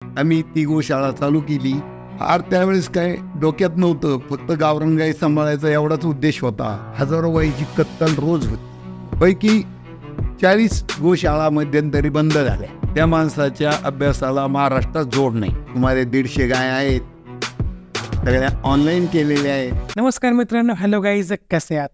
आम्ही ती गोशाळा चालू केली. फार त्यावेळेस काय डोक्यात नव्हतं, फक्त गावरान गाई सांभाळायचा एवढाच उद्देश होता. हजारो गाईची कत्तल रोज होती. पैकी 40 गोशाळा मध्यंतरी बंद झाल्या. त्या माणसाच्या अभ्यासाला महाराष्ट्रात जोड नाही. सुमारे 150 गाय आहेत, सगळ्या ऑनलाईन केलेल्या आहेत. नमस्कार मित्रांनो, हॅलो गाईज, कसे आहात?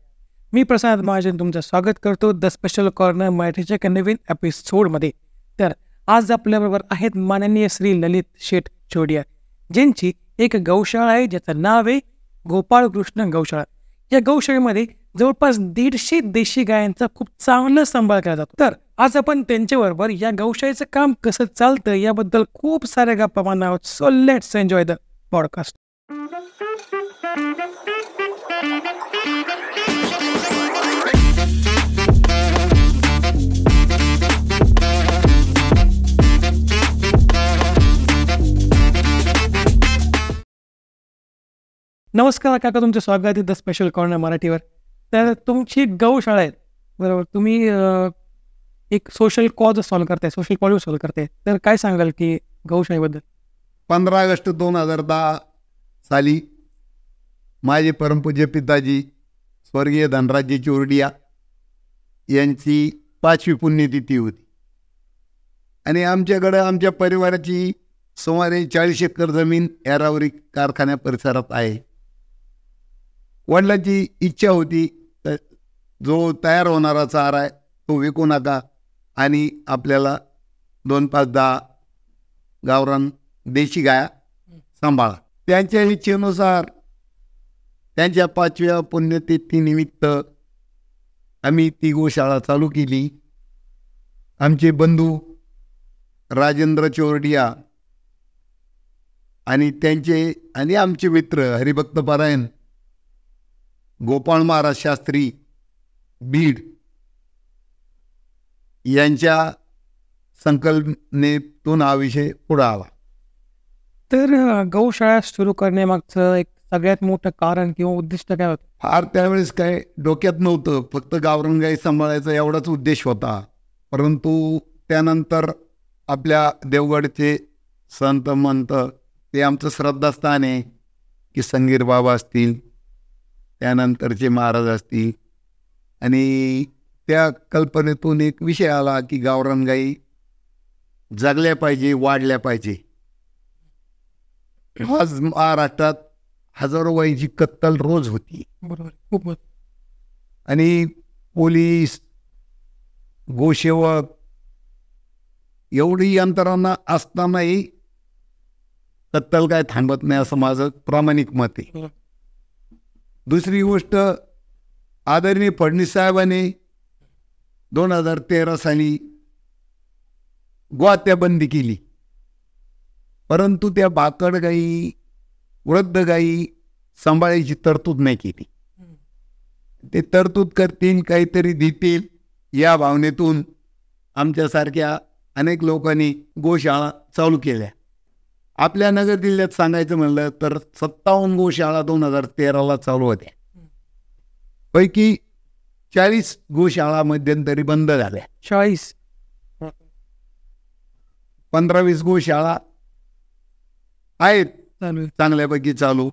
मी प्रसाद महाजन तुमचं स्वागत करतो द स्पेशल कॉर्नर मराठीच्या एका नवीन एपिसोडमध्ये. तर आज आपल्याबरोबर आहेत माननीय श्री ललित शेठ चोडिया, ज्यांची एक गौशाळा आहे ज्याचं नाव आहे गोपाळकृष्ण गौशाळा. या गौशाळेमध्ये जवळपास 150 देशी गायांचा खूप चांगला सांभाळ केला जातो. तर आज आपण त्यांच्याबरोबर या गौशाळेचं काम कसं चालतं याबद्दल खूप साऱ्या गप्पा मारणार आहोत. So let's enjoy the podcast. नमस्कार काका, तुमचं स्वागत आहे द स्पेशल कॉर्नर मराठीवर. तर तुमची गौशाळा आहे, बरोबर? तुम्ही एक सोशल कॉज सॉल्व्ह करताय, सोशल प्रॉब्लेम सॉल्व्ह करताय. तर काय सांगाल की गौशाळेबद्दल? 15 ऑगस्ट 2010 साली माझे परमपूज्य पिताजी स्वर्गीय धनराजजी चोरडिया यांची 5वी पुण्यतिथी होती आणि आमच्याकडं आमच्या परिवाराची सुमारे 40 एकर जमीन एरावरी कारखान्या परिसरात आहे. वडिलांची इच्छा होती जो तयार होणारा चारा आहे तो विकू नका आणि आपल्याला 2-5-10 गावरान देशी गाया सांभाळा. त्यांच्या इच्छेनुसार त्यांच्या 5व्या पुण्यतिथीनिमित्त आम्ही ती गोशाळा चालू केली. आमचे बंधू राजेंद्र चोरडिया आणि त्यांचे आणि आमचे मित्र हरिभक्त पारायण गोपाळ महाराज शास्त्री बीड यांच्या संकल्पनेतून हा विषय पुढे आला. तर गौशाळा सुरू करण्यामागचं एक सगळ्यात मोठं कारण किंवा उद्दिष्ट काय होतं? फार त्यावेळेस काय डोक्यात नव्हतं, फक्त गावरान गाई सांभाळायचा एवढाच उद्देश होता. परंतु त्यानंतर आपल्या देवगडचे संत मंत, ते आमचं श्रद्धास्थान आहे की संगीर बाबा असतील, त्यानंतरचे महाराज असतील, आणि त्या कल्पनेतून एक विषय आला की गावरान गाई जगल्या पाहिजे, वाढल्या पाहिजे. आज महाराष्ट्रात हजारो गाईची कत्तल रोज होती. बरोबर, खूप. आणि पोलीस, गोसेवक एवढी यंत्रणा असतानाही कत्तल काय थांबत नाही, असं माझं प्रामाणिक मत आहे. दुसरी गोष्ट, आदरणीय फडणवीस साहेबांनी 2013 साली गोहत्या बंदी केली, परंतु त्या भाकड गाई, वृद्ध गाई सांभाळायची तरतूद नाही केली. ते तरतूद करतील, काहीतरी देतील या भावनेतून आमच्यासारख्या अनेक लोकांनी गोशाळा चालू केल्या. आपल्या नगर जिल्ह्यात सांगायचं म्हणलं तर 57 गोशाळा 2013ला चालू होत्या. पैकी 40 गोशाळा मध्यंतरी बंद झाल्या. 40? 15-20 गोशाळा आहेत चालू, चांगल्यापैकी चालू.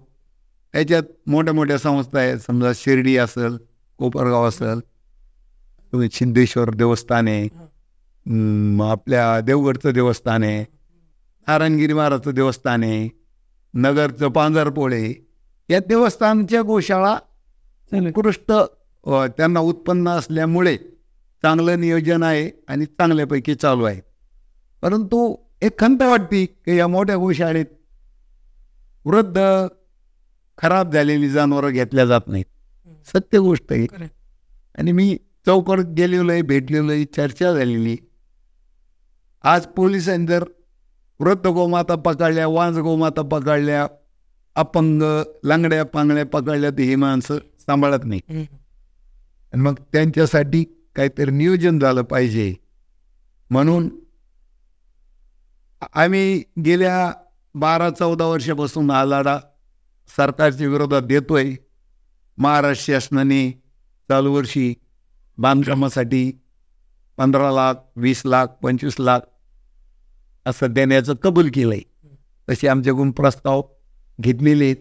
त्याच्यात मोठ्या मोठ्या संस्था आहेत, समजा शिर्डी असेल, कोपरगाव असेल, सिद्धेश्वर देवस्थान आहे, आपल्या देवगडचं देवस्थान आहे, नारायणगिरी महाराजचं देवस्थान आहे, नगरचं पांजरपोळे, या देवस्थानच्या गोशाळा उत्कृष्ट, त्यांना उत्पन्न असल्यामुळे चांगलं नियोजन आहे आणि चांगल्यापैकी चालू आहे. परंतु एक खंत वाटते की या मोठ्या गोशाळेत वृद्ध खराब झालेली जनावरं घेतल्या जात नाहीत. सत्य गोष्ट आहे. आणि मी चौकात गेलेलो आहे, भेटलेलो आहे, चर्चा झालेली. आज पोलिसांनी जर वृद्ध गोमाता पकडल्या, वांज गोमाता पकडल्या, अपंग लंगड्या पांगड्या पकडल्या, तर ही माणसं सांभाळत नाही. आणि मग त्यांच्यासाठी काहीतरी नियोजन झालं पाहिजे. म्हणून आम्ही गेल्या 12-14 वर्षापासून हा लढा सरकारच्या विरोधात देतोय. महाराष्ट्र शासनाने चालू वर्षी बांधकामासाठी 15 लाख, 20 लाख, 25 लाख असं देण्याचं कबूल केलंय. तसे आमच्याकडून प्रस्ताव घेतलेले आहेत.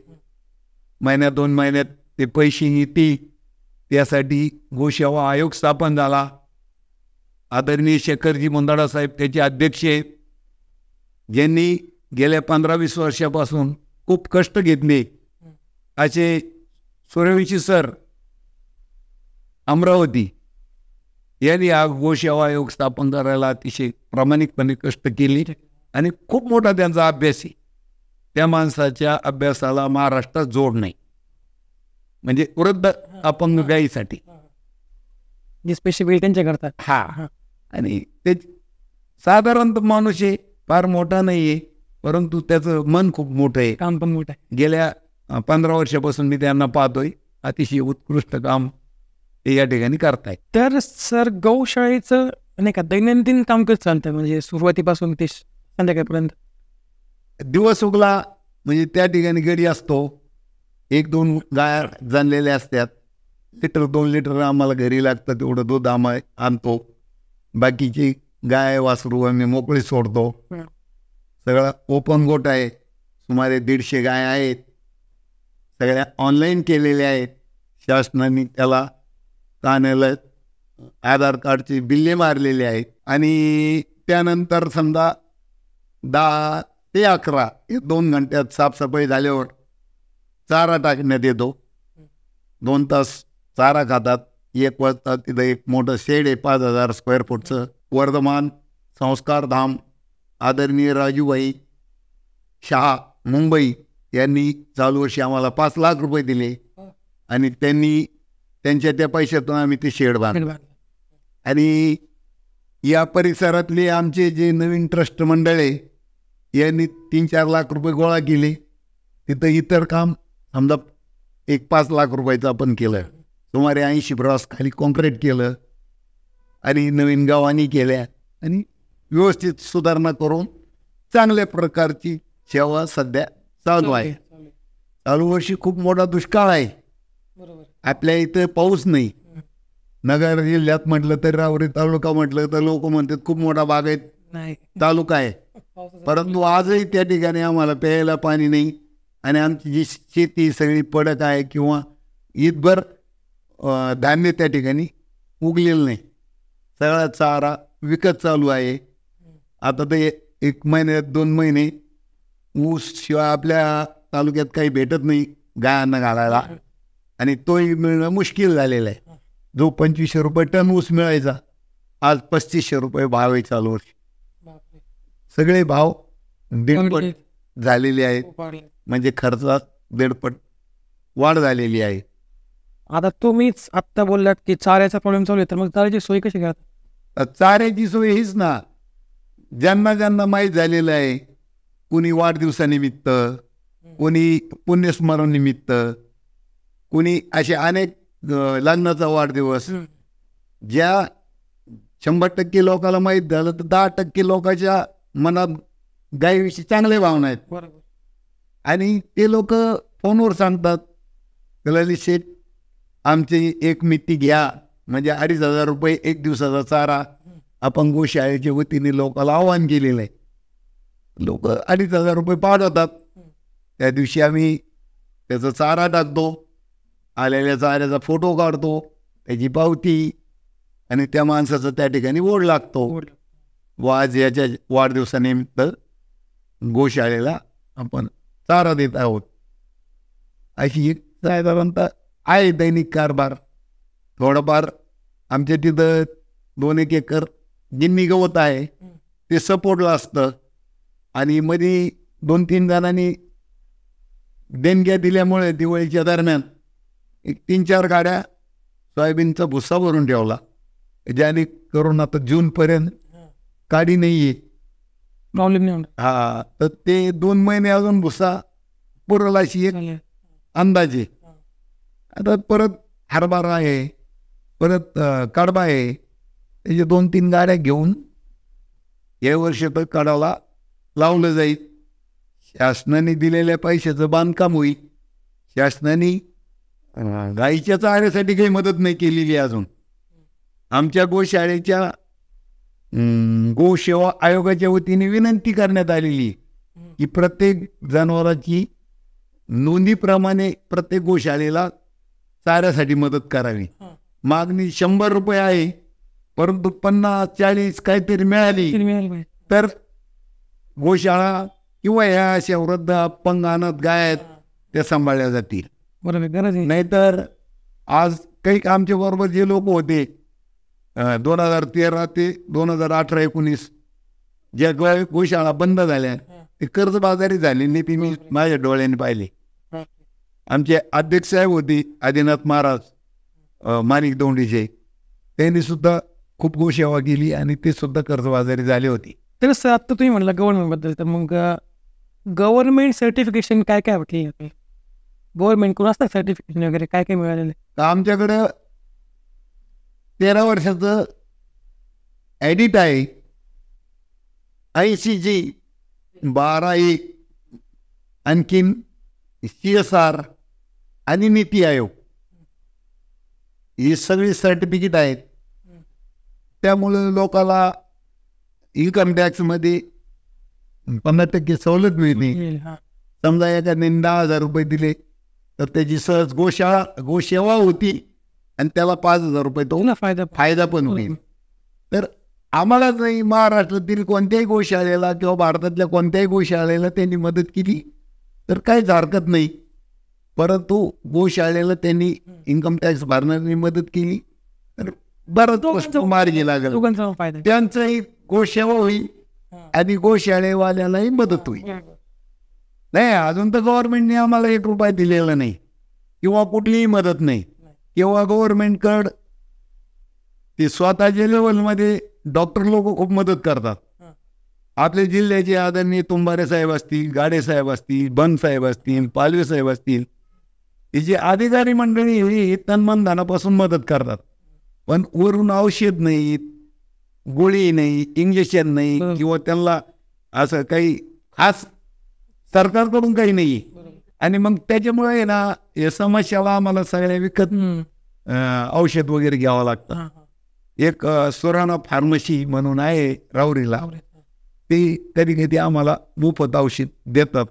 महिन्यात 2 महिन्यात ते पैसे येतील. त्यासाठी गोसेवा आयोग स्थापन झाला. आदरणीय शेखरजी मुंदडा साहेब त्याचे अध्यक्ष आहेत, ज्यांनी गेल्या 15-20 वर्षापासून खूप कष्ट घेतले. असे सूर्यवंशी सर अमरावती यांनी हा गोसेवा आयोग स्थापन करायला अतिशय प्रामाणिकपणे कष्ट केले आणि खूप मोठा त्यांचा अभ्यास आहे. त्या माणसाच्या अभ्यासाला महाराष्ट्रात जोड नाही, म्हणजे वृद्ध अपंग गायीसाठी जे स्पेशल त्यांच्या करतात. हा, आणि ते साधारणतः माणूस आहे, फार मोठा नाही आहे, परंतु त्याचं मन खूप मोठं आहे, काम पण मोठं आहे. गेल्या 15 वर्षापासून मी त्यांना पाहतोय. अतिशय उत्कृष्ट काम ते या ठिकाणी करतायत. तर सर गौशाळेचं नाही का दैनंदिन काम कसं चालतं, म्हणजे सुरुवातीपासून ते संध्याकाळपर्यंत? दिवस उगला म्हणजे त्या ठिकाणी गडी असतो, 1-2 गाया जाणलेल्या असतात, 1-2 लिटर आम्हाला घरी लागतं, तेवढं दूध आम्हाला आणतो. बाकीची गाय वासरू आम्ही मोकळी सोडतो. सगळा ओपन गोट आहे, सुमारे 150 गाय आहेत, सगळ्या ऑनलाईन केलेल्या आहेत. शासनाने त्याला कानाला आधार कार्डची बिल्ले मारलेले आहेत. आणि त्यानंतर समजा 10 ते 11 हे 2 घंट्यात साफसफाई झाल्यावर चारा टाकण्यात येतो. 2 तास चारा खातात. 1 वाजता तिथं एक मोठं शेड आहे 5000 स्क्वेअर फूटचं. वर्धमान संस्कार धाम आदरणीय राजूभाई शहा मुंबई यांनी चालू वर्षी आम्हाला 5 लाख रुपये दिले आणि त्यांनी त्यांच्या त्या पैशातून आम्ही ते शेड बांधलं. आणि या परिसरातले आमचे जे नवीन ट्रस्ट मंडळ आहे यांनी 3-4 लाख रुपये गोळा केले. तिथं इतर काम समजा 1-5 लाख रुपयाचं आपण केलं. सुमारे 80 ब्रॉस खाली कॉन्क्रीट केलं आणि नवीन गावांनी केल्या आणि व्यवस्थित सुधारणा करून चांगल्या प्रकारची सेवा सध्या चालू आहे. चालू वर्षी खूप मोठा दुष्काळ आहे. आपल्या इथं पाऊस नाही. नगर जिल्ह्यात म्हटलं तर रावरी तालुका म्हटलं तर लोक म्हणतात खूप मोठा बागायत तालुका आहे, परंतु आजही त्या ठिकाणी आम्हाला प्यायला पाणी नाही आणि आमची जी शेती सगळी पडत आहे किंवा ईदभर धान्य त्या ठिकाणी उगलेलं नाही. सगळा चारा विकत चालू आहे. आता ते 1 महिन्यात 2 महिने ऊस शिवाय आपल्या तालुक्यात काही भेटत नाही गायांना घालायला आणि तोही मिळणं मुश्किल झालेलं आहे. जो 2500 रुपये टन ऊस मिळायचा आज 3500 रुपये भाव आहे चालू वर्षी. सगळे भाव 1.5 झालेले आहेत, म्हणजे खर्चात 1.5 वाढ झालेली आहे. आता तुम्हीच आत्ता बोललात की चाऱ्याचा प्रॉब्लेम चालू आहे, तर मग चाऱ्याची सोय कशी करतात? चाऱ्याची सोय हीच ना, ज्यांना ज्यांना माहीत झालेलं आहे, कोणी वाढदिवसानिमित्त, कोणी पुण्यस्मरणानिमित्त, कोणी असे अनेक लग्नाचा वाढदिवस, ज्या 100% लोकांना माहीत झालं तर 10% लोकांच्या मनात गायीविषयी चांगले भावना आहेत आणि ते लोक फोनवर सांगतात, ललित शेठ आमची एक मिती घ्या, म्हणजे 2500 रुपये 1 दिवसाचा चारा आपण गोशाळेच्या वतीने लोकांना आवाहन केलेलं आहे. लोक 2500 रुपये पाठवतात. त्या दिवशी आम्ही त्याचा चारा टाकतो, आलेल्या चाऱ्याचा फोटो काढतो, त्याची पावती आणि त्या माणसाचा त्या ठिकाणी बोर्ड लागतो. आज याच्या वाढदिवसानिमित्त गोशाळेला आपण चारा देत आहोत. अशी एक साधारणतः आहे दैनिक कारभार. थोडंफार आमच्या तिथं 2-1 एकर गिन्नी गवत आहे, ते सपोर्टला असतं आणि मध्ये 2-3 जणांनी देणग्या दिल्यामुळे दिवाळीच्या दरम्यान 3-4 गाड्या सोयाबीनचा भुस्सा भरून ठेवला, ज्याने करून आता जूनपर्यंत काडी नाही आहे, प्रॉब्लेम नाही. हा, तर ते 2 महिने अजून भुस्सा पुरला अशी एक अंदाजे. आता परत हरभरा आहे, परत कडबा आहे, त्याचे 2-3 गाड्या घेऊन या वर्षी तर कडाला लावलं जाईल. शासनाने दिलेल्या पैशाचं बांधकाम होईल. शासनाने गाईच्या चाऱ्यासाठी काही मदत नाही केलेली अजून. आमच्या गोशाळेच्या गोसेवा आयोगाच्या वतीने विनंती करण्यात आलेली की प्रत्येक जनावरांची नोंदीप्रमाणे प्रत्येक गोशाळेला चाऱ्यासाठी मदत करावी. मागणी 100 रुपये आहे, परंतु 50-40 काहीतरी मिळाली तर गोशाळा किंवा ह्या अशा वृद्ध अपंग अनाथ गाय आहेत त्या सांभाळल्या जातील. बरोबर, गरज आहे. नाहीतर आज काही आमच्या बरोबर जे लोक होते 2013 ते 2018-19 ज्या गोशाळा बंद झाल्या ते कर्जबाजारी झालेली ती मी माझ्या डोळ्याने पाहिले. आमचे अध्यक्ष साहेब होते आदिनाथ महाराज माणिक दोंडीचे, त्यांनी सुद्धा खूप गोसेवा केली आणि ते सुद्धा कर्जबाजारी झाले होते. तर सर आता तुम्ही म्हणला गव्हर्नमेंटबद्दल, तर मग गव्हर्नमेंट सर्टिफिकेशन काय काय वाटली? गव्हर्नमेंट कोण असतं सर्टिफिकेशन वगैरे काय काय मिळालेलं? तर आमच्याकडं 13 वर्षाचं ॲडिट आहे, ICG 12A, आणखीन CSR आणि नीती आयोग ही सगळी सर्टिफिकेट आहेत. त्यामुळे लोकाला इन्कम टॅक्समध्ये 50% सवलत मिळते. समजा एखाद्याने 10,000 रुपये दिले तर त्याची सहज गोसेवा होती आणि त्याला 5,000 रुपये तो फायदा पण होईल. तर आम्हालाच नाही, महाराष्ट्रातील कोणत्याही गोशाळेला किंवा भारतातल्या कोणत्याही गोशाळेला त्यांनी मदत केली तर काहीच हरकत नाही, परंतु गोशाळेला त्यांनी इन्कम टॅक्स भरणाऱ्यांनी मदत केली तर बरंच मार्गी लागेल, त्यांचंही गोसेवा होईल आणि गोशाळेवाल्यालाही मदत होईल. नाही, अजून तर गव्हर्नमेंटने आम्हाला 1 रुपया दिलेला नाही किंवा कुठलीही मदत नाही. किंवा गव्हर्नमेंटकडं ते स्वतःच्या लेवलमध्ये डॉक्टर लोक खूप मदत करतात. आपल्या जिल्ह्याचे आदरणीय तुंबारे साहेब असतील, गाडे साहेब असतील, बन साहेब असतील, पालवे साहेब असतील, हे जे अधिकारी मंडळी हे तनमन धनापासून मदत करतात. पण वरून औषध नाही, गोळी नाही, इंजेक्शन नाही किंवा त्यांना असं काही खास सरकारकडून काही नाही. आणि मग त्याच्यामुळे ना या समस्याला आम्हाला सगळ्या विकत औषध वगैरे घ्यावं लागतं. एक सुराणा फार्मसी म्हणून आहे राहुरीला, ते कधी कधी आम्हाला मोफत औषध देतात,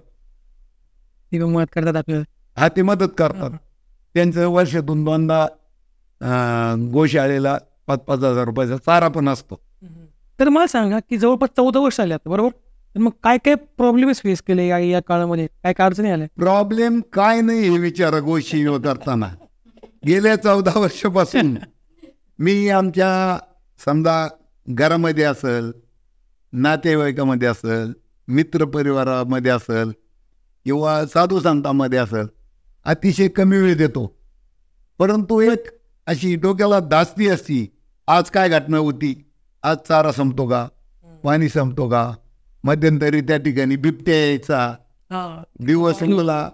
मदत करतात आपल्याला. हा, ते मदत करतात. त्यांचं वर्षातून 2दा गोशाळेला 5,000 रुपयाचा चारा पण असतो. तर मला सांगा की जवळपास 14 वर्ष आले आता, बरोबर? तर मग काय काय प्रॉब्लेम्स फेस केले या काळामध्ये, काय काय अडचणी आल्या? प्रॉब्लेम काय नाही हे विचारा. गोष्टी करताना गेल्या 14 वर्षापासून मी आमच्या समजा घरामध्ये असेल, नातेवाईकामध्ये असेल, मित्रपरिवारामध्ये असेल किंवा साधू संतांमध्ये असेल अतिशय कमी वेळ देतो. परंतु एक अशी डोक्याला धास्ती असती, आज काय घटना होती, आज चारा संपतो का, पाणी संपतो का, मध्यंतरी त्या ठिकाणी बिबट्या यायचा, दिवस संपला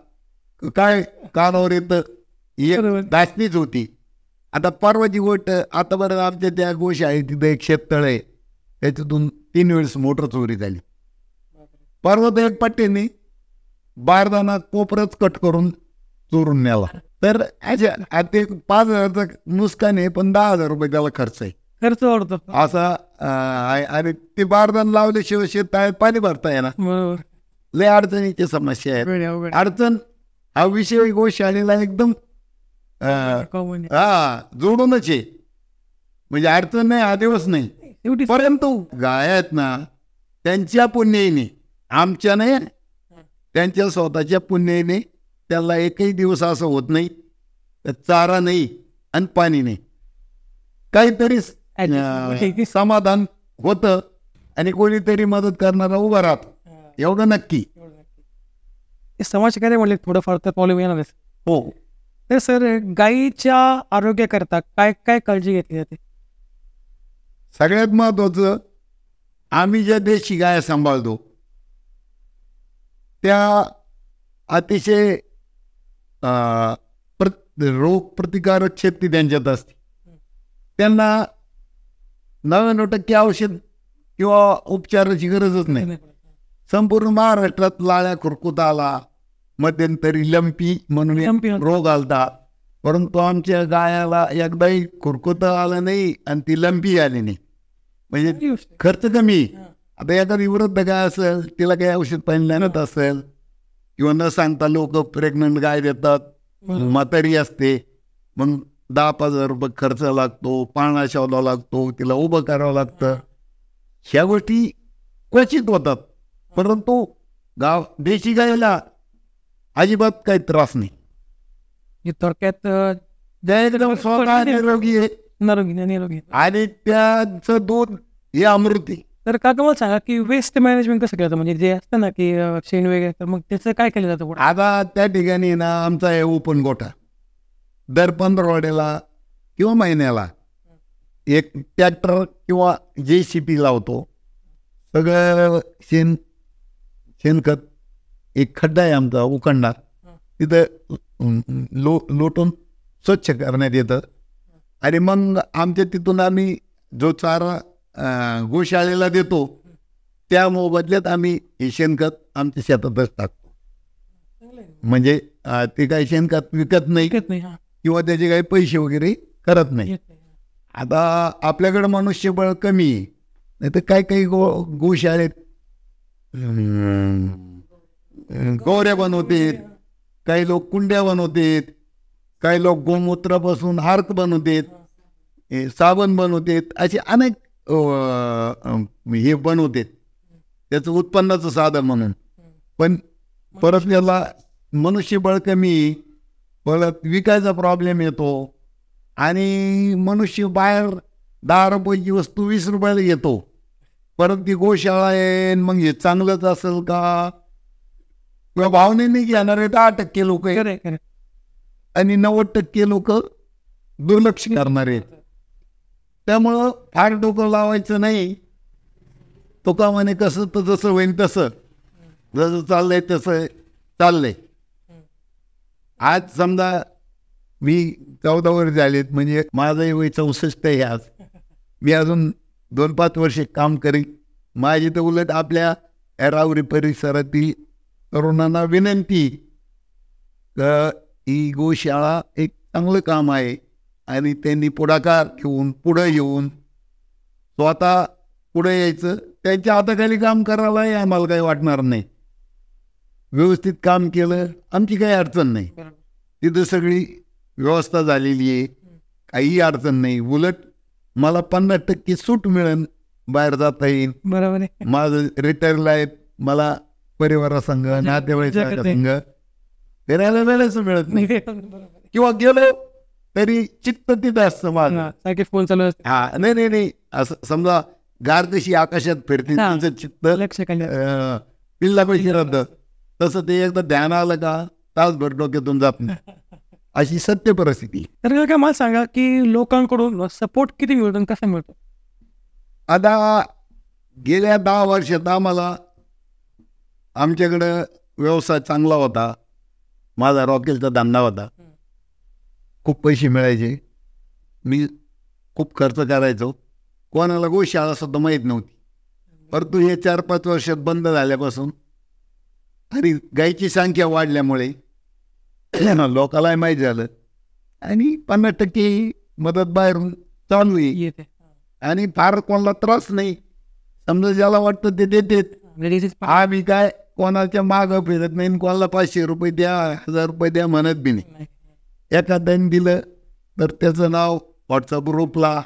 काय कानावर येतं, एक धास्तीच होती. आता परवाची गोष्ट, आतापर्यंत आमच्या त्या गोशाळेत तिथं एक शेततळ आहे, त्याच्यातून 3 वेळेस मोटर चोरी झाली. परवा तर एक पट्ट्याने बारदाना कोपरच कट करून चोरून नेला. तर ते 5,000चं नुकसान आहे, पण 10,000 रुपये त्याला खर्च आहे, खर्च वाढतो असा. आणि ते बारदान लावल्याशिवाय शेताळ्यात पाणी भरता येणार. लय अडचणीची समस्या आहे. अडचण हा विषय गोशाळेला एकदम जोडूनच आहे, म्हणजे अडचण नाही, हा दिवस नाही. परंतु गाय आहेत ना, त्यांच्या पुण्याईने, आमच्या नाही, त्यांच्या स्वतःच्या पुण्याईने त्याला एकही दिवस असं होत नाही चारा नाही आणि पाणी नाही, काहीतरी समाधान होतं आणि कोणीतरी मदत करणारा उभा राहतो, एवढं नक्की. समाजकार्य म्हणले थोडंफार तर प्रॉब्लेम येणारच. हो. तर सर, गायीच्या आरोग्याकरता काय काय काळजी घेतली जाते? सगळ्यात महत्वाचं, आम्ही ज्या देशी गाय सांभाळतो त्या अतिशय रोग प्रतिकारक शक्ती त्यांच्यात असते. त्यांना 99% औषध किंवा उपचाराची गरजच नाही. संपूर्ण महाराष्ट्रात लाळ्या खुरकुत आला, मध्यंतरी लंपी म्हणून रोग आलता, परंतु आमच्या गायाला एकदाही खुरकुत आला नाही आणि ती लंपी आली नाही. म्हणजे खर्च कमी. आता एखादी वृद्ध गाय असेल, तिला काही औषध पाणी लागत असेल, किंवा न सांगता लोक प्रेग्नंट गाय देतात, म्हातारी असते, मग 10,000 रुपये खर्च लागतो, पाळणा शोधावा लागतो, तिला उभं करावं लागतं. ह्या गोष्टी क्वचित होतात. परंतु देशी गायला अजिबात काही त्रास नाही. थोडक्यात एकदम स्वतः निरोगी आहे निरोगी. आणि त्याचं दूध हे अमृती. तर काका मला सांगा की वेस्ट मॅनेजमेंट कसं केलं, म्हणजे जे असतं ना की शेण वगैरे, तर मग त्याचं काय केलं जातं पुढे? आता त्या ठिकाणी ना आमचा आहे ओपन गोठा. दर 15 किंवा महिन्याला एक ट्रॅक्टर किंवा JCB लावतो. सगळं शेणखत एक खड्डा आहे आमचा उखंडा, तिथं लोटून स्वच्छ करण्यात येतं. आणि मग आमच्या तिथून आम्ही जो चारा गोशाळेला देतो, त्या मोबदल्यात आम्ही हे शेणखत आमच्या शेतातच टाकतो. म्हणजे ते काही शेणखत विकत नाही किंवा त्याचे काही पैसे वगैरे करत नाही. आता आपल्याकडं मनुष्यबळ कमी आहे, नाही तर काही गोशाळेत गोऱ्या बनवतात, काही लोक कुंड्या बनवतात, काही लोक गोमूत्रापासून हार्क बनवतात, साबण बनवतात, असे अनेक हे बनवतात त्याचं उत्पन्नाचं साधन म्हणून. पण परत याला मनुष्यबळ कमी, परत विकायचा प्रॉब्लेम येतो. आणि मनुष्य बाहेर 10 रुपयाची वस्तू 20 रुपयाला येतो. परत ती गोशाळा आहे, मग हे चांगलंच असेल का, किंवा भावनेने घेणारे 10% लोक आहे आणि 90% लोक दुर्लक्ष करणारे. त्यामुळं फार डोकं लावायचं नाही. तो का म्हणे कसं तर जसं होईन तसं, जसं चाललंय तसं चाललंय. आज समजा मी 14 वर्ष झालेत, म्हणजे माझंही वय 64 आहे आज. मी अजून 2-5 वर्षे काम करीन. माझी तर उलट आपल्या रावरी परिसरातील तरुणांना विनंती, ही गोशाळा एक चांगलं काम आहे आणि त्यांनी पुढाकार घेऊन पुढं येऊन स्वतः पुढे यायचं. त्यांच्या हाताखाली काम करायलाही आम्हाला काही वाटणार नाही. व्यवस्थित काम केलं, आमची काही अडचण नाही. तिथं सगळी व्यवस्था झालेली आहे, काही अडचण नाही. उलट मला 50% सूट मिळेल, बाहेर जाता येईल. बरोबर आहे. माझं रिटायर लाईफ, मला परिवारासंग नातेवाईकांसंग फिरायला वेळच मिळत नाही, किंवा गेलो तरी चित्त तिथं असतं माझं. फोन चालू असतो. हा नाही असं समजा गार कशी आकाशात फिरते, तिचं चित्त लक्ष पिल्ला पैसे राहतं, तसं ते एकदा ध्यान आलं का तासभर डोक्यातून जात नाही. अशी सत्य परिस्थिती. तर काय मला सांगा की लोकांकडून सपोर्ट किती मिळतो, कसा मिळतो? आता गेल्या 10 वर्षात आम्हाला आमच्याकडं व्यवसाय चांगला होता. माझा रॉकेलचा धंदा होता, खूप पैसे मिळायचे, मी खूप खर्च करायचो. कोणाला गोशाळा सुद्धा माहीत नव्हती. परंतु हे 4-5 वर्षात बंद झाल्यापासून आणि गायची संख्या वाढल्यामुळे लोकांनाही माहीत झालं आणि 50% मदत बाहेरून चालू आहे. आणि फार कोणाला त्रास नाही. समजा ज्याला वाटतं ते देतात. आम्ही काय कोणाच्या मागं फिरत नाही, कोणाला 500 रुपये द्या, 1000 रुपये द्या म्हणत बी नाही. एखाद्याने दिलं तर त्याचं नाव व्हॉट्सअप ग्रुपला,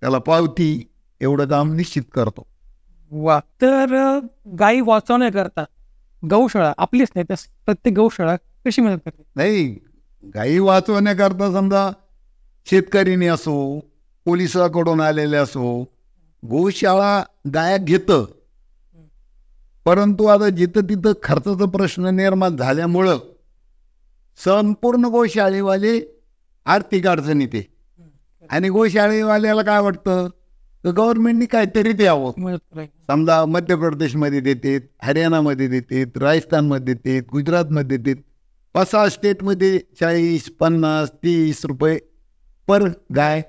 त्याला पावती, एवढं काम निश्चित करतो. वा. तर गायी वाचवण्याकरता गौशाळा आपलीच नाही, तर प्रत्येक गौशाळा कशी मदत करते? नाही, गायी वाचवण्याकरता समजा शेतकरीने असो, पोलिसाकडून आलेले असो, गोशाळा गाया घेतं. परंतु आता जिथं तिथं खर्चाचा प्रश्न निर्माण झाल्यामुळं संपूर्ण गोशाळेवाले आर्थिक अडचण येते. आणि गोशाळेवाल्याला काय वाटतं तर गव्हर्नमेंटनी काहीतरी द्यावं. समजा मध्य प्रदेशमध्ये देतात, हरियाणामध्ये देतात, राजस्थानमध्ये देतात, गुजरातमध्ये देतात. 5-6 स्टेटमध्ये 40, 50, 30 रुपये पर गाय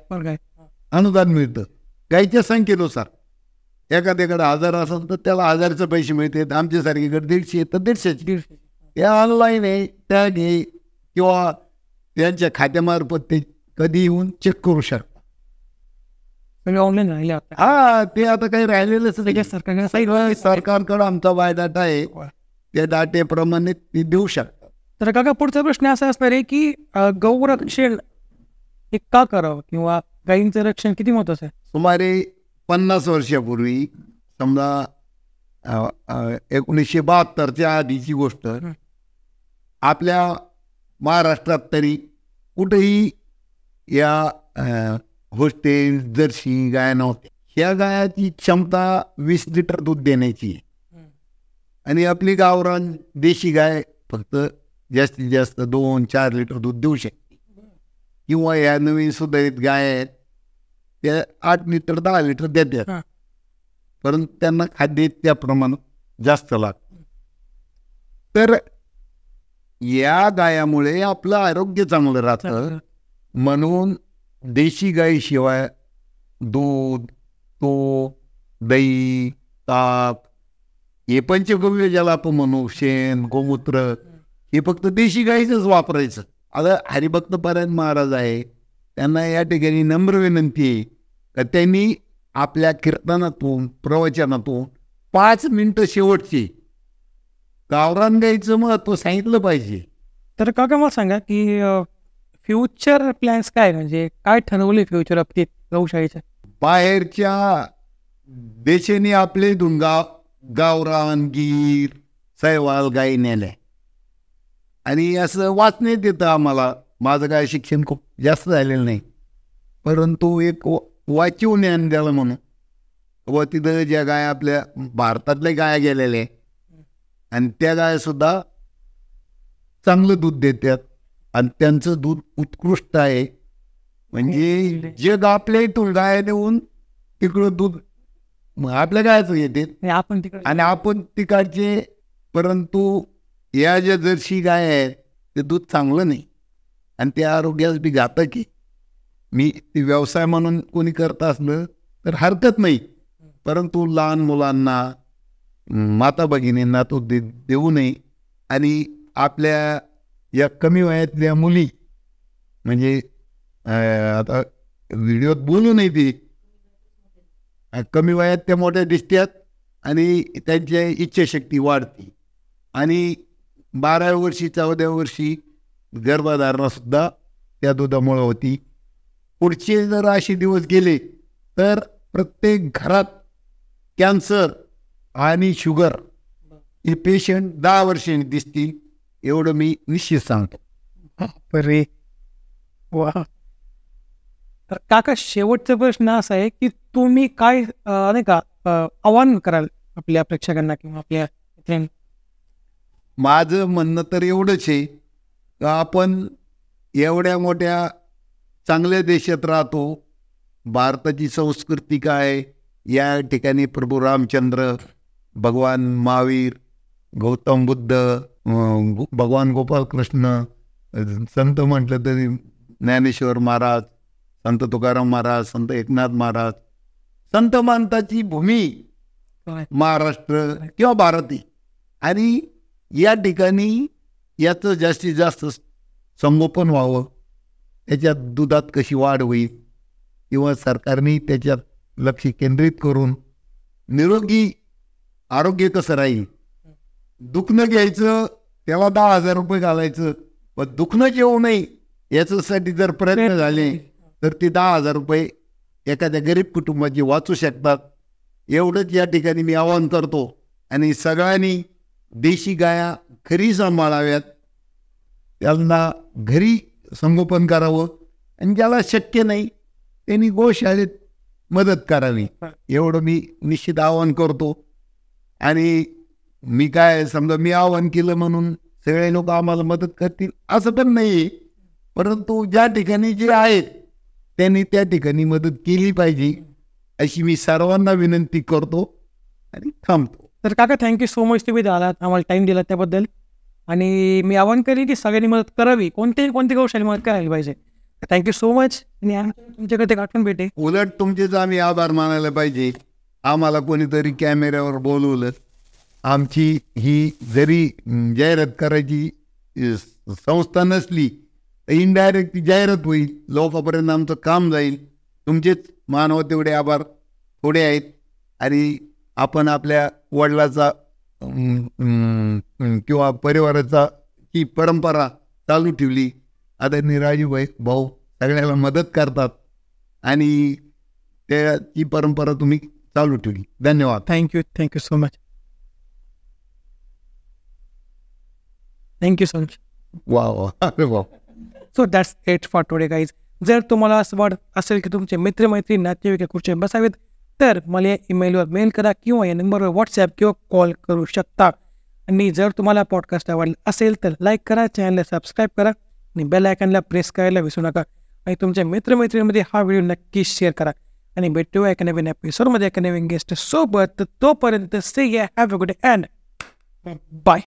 अनुदान मिळतं गायच्या संख्येनुसार. एखाद्याकडे 1000 असेल तर त्याला 1000चे पैसे मिळतात. आमच्यासारखीकडे 150 तर 150चे. त्या ऑनलाईन आहे, त्या घे किंवा त्यांच्या खात्यामार्फत ते कधी येऊन चेक करू शकता. सगळे ऑनलाईन राहिले आता. हा, ते आता काही राहिलेलंच नाही. त्याच्या सरकारकडं आमचा बायोडाटा आहे, त्या डाटेप्रमाणे ते देऊ शकतात. तर काका पुढचा प्रश्न असा असणार आहे की गौरक्षण हे का करावं किंवा गायींचं रक्षण किती महत्वाचं आहे? सुमारे 50 वर्षापूर्वी, समजा 1972च्या आधीची गोष्ट, आपल्या महाराष्ट्रात तरी कुठेही या होस्टेल जर्सी गाया नव्हत्या. ह्या गायाची क्षमता 20 लिटर दूध देण्याची आहे आणि आपली गावरान देशी गाय फक्त जास्तीत जास्त 2-4 लिटर दूध देऊ शकते. किंवा या नवीन सुधारित गाय आहेत त्या 8 लिटर 10 लिटर देतात, परंतु त्यांना खाद्य त्या प्रमाणात जास्त लागतं. तर या गायामुळे आपलं आरोग्य चांगलं राहतं. म्हणून देशी गायीशिवाय दूध, तूप, दही, ताक, हे पंचगव्य ज्याला आपण म्हणू, शेण, गोमूत्र, हे फक्त देशी गाईचंच वापरायचं. आता हरिभक्त पारायण महाराज आहे, त्यांना या ठिकाणी नम्र विनंती आहे का त्यांनी आपल्या कीर्तनातून, प्रवचनातून 5 मिनिटं शेवटची गावरान गाईचं महत्त्व सांगितलं पाहिजे. तर काका मला सांगा की फ्युचर प्लॅन्स काय, म्हणजे काय ठरवले फ्युचर बाबतीत गौशाळेच्या? बाहेरच्या देशाने आपले गावरान, गीर, सैवाल गाई नेल्या आणि असं वाचण्यात येतं आम्हाला. माझं काय शिक्षण खूप जास्त झालेलं नाही, परंतु एक वाचीव ज्ञान द्यायला म्हणून व तिथं ज्या गाय आपल्या भारतातल्या गाया गेलेल्या आणि त्या गायसुद्धा चांगलं दूध देतात आणि त्यांचं दूध उत्कृष्ट आहे. म्हणजे जग आपल्या इथून गाय नेऊन तिकडं दूध आपल्या गायचं घेते आणि आपण तिकडचे. परंतु या ज्या जर्सी गाय आहेत ते दूध चांगलं नाही आणि त्या आरोग्यास बी घातक आहे. मी ते व्यवसाय म्हणून कोणी करत असलं तर हरकत नाही, परंतु लहान मुलांना, माता भगिनींना तो देऊ नये. आणि आपल्या या कमी वयातल्या मुली, म्हणजे आता व्हिडिओत बोलू नये, ती कमी वयात त्या मोठ्या दिसतात आणि त्यांची इच्छाशक्ती वाढते आणि 12व्या वर्षी 14व्या वर्षी गर्भधारणासुद्धा त्या दुधामुळे होती. पुढचे जर असे दिवस गेले तर प्रत्येक घरात कॅन्सर आणि शुगर हे पेशंट 10 वर्षांनी दिसतील, एवढं मी निश्चित सांगतो. बरे वा. तर काका शेवटचा प्रश्न असा आहे की तुम्ही काय नाही का आव्हान कराल आपल्या प्रेक्षकांना किंवा आपल्या मित्रांना? माझं म्हणणं तर एवढंच आहे का आपण एवढ्या मोठ्या चांगल्या देशात राहतो. भारताची संस्कृती काय, या ठिकाणी प्रभू रामचंद्र, भगवान महावीर, गौतम बुद्ध, भगवान गोपालकृष्ण, संत म्हटलं तरी ज्ञानेश्वर महाराज, संत तुकाराम महाराज, संत एकनाथ महाराज, संत महंताची भूमी महाराष्ट्र किंवा भारती. आणि या ठिकाणी याचं जास्तीत जास्त संगोपन व्हावं, त्याच्यात दुधात कशी वाढ होईल किंवा सरकारने त्याच्यात लक्ष केंद्रित करून निरोगी आरोग्य कसं राहील. दुखणं घ्यायचं, त्याला 10,000 रुपये घालायचं, पण दुखणं येऊ नये याच्यासाठी जर प्रयत्न झाले तर ते 10,000 रुपये एखाद्या गरीब कुटुंबाची वाचू शकतात. एवढंच या ठिकाणी मी आवाहन करतो. आणि सगळ्यांनी देशी गाया घरी सांभाळाव्यात, त्यांना घरी संगोपन करावं आणि ज्याला शक्य नाही त्यांनी गोशाळेत मदत करावी, एवढं मी निश्चित आवाहन करतो. आणि मी काय समजा मी आवाहन केलं म्हणून सगळे लोक आम्हाला मदत करतील असं पण नाही, परंतु ज्या ठिकाणी जे आहेत त्यांनी त्या ठिकाणी मदत केली पाहिजे अशी मी सर्वांना विनंती करतो आणि थांबतो. तर काका थँक्यू सो मच, तुम्ही आलात, आम्हाला टाईम दिला त्याबद्दल. आणि मी आवाहन करेन की सगळ्यांनी मदत करावी, कोणती गोष्टी मदत करायला पाहिजे. Thank you so much. आणि तुमच्याकडे गाठून भेटे. उलट तुमचेच आम्ही आभार मानायला पाहिजे. आम्हाला कोणीतरी कॅमेऱ्यावर बोलवलं, आमची ही जरी जाहिरात करायची संस्था नसली तर इनडायरेक्ट ती जाहिरात होईल, लोकांपर्यंत आमचं काम जाईल. तुमचेच मानव तेवढे आभार थोडे आहेत. आणि आपण आपल्या वडिलाचा किंवा परिवाराचा ही परंपरा चालू ठेवली. आदरणीय राजूभाई भाऊ सगळ्याला मदत करतात आणि ती परंपरा तुम्ही चालू ठेवली. धन्यवाद. Thank you so much. Thank you so much. वा वा, अरे वा. So that's it for today guys. जर तुम्हाला असं वाटत असेल की तुमचे मित्रमैत्रिणी नातेवाईक खुर्ची बसावेत तर मला या ईमेलवर मेल करा किंवा या नंबरवर व्हॉट्सॲप किंवा कॉल करू शकता. आणि जर तुम्हाला पॉडकास्ट आवडला असेल तर लाईक करा, चॅनलला सबस्क्राईब करा आणि बेल आयकॉनला प्रेस करायला विसरू नका. आणि तुमच्या मित्रमैत्रिणींमध्ये हा व्हिडिओ नक्की शेअर करा. आणि भेटूया एका नवीन एपिसोडमध्ये एका नवीन गेस्ट सोबत. तोपर्यंत say have a good day and bye.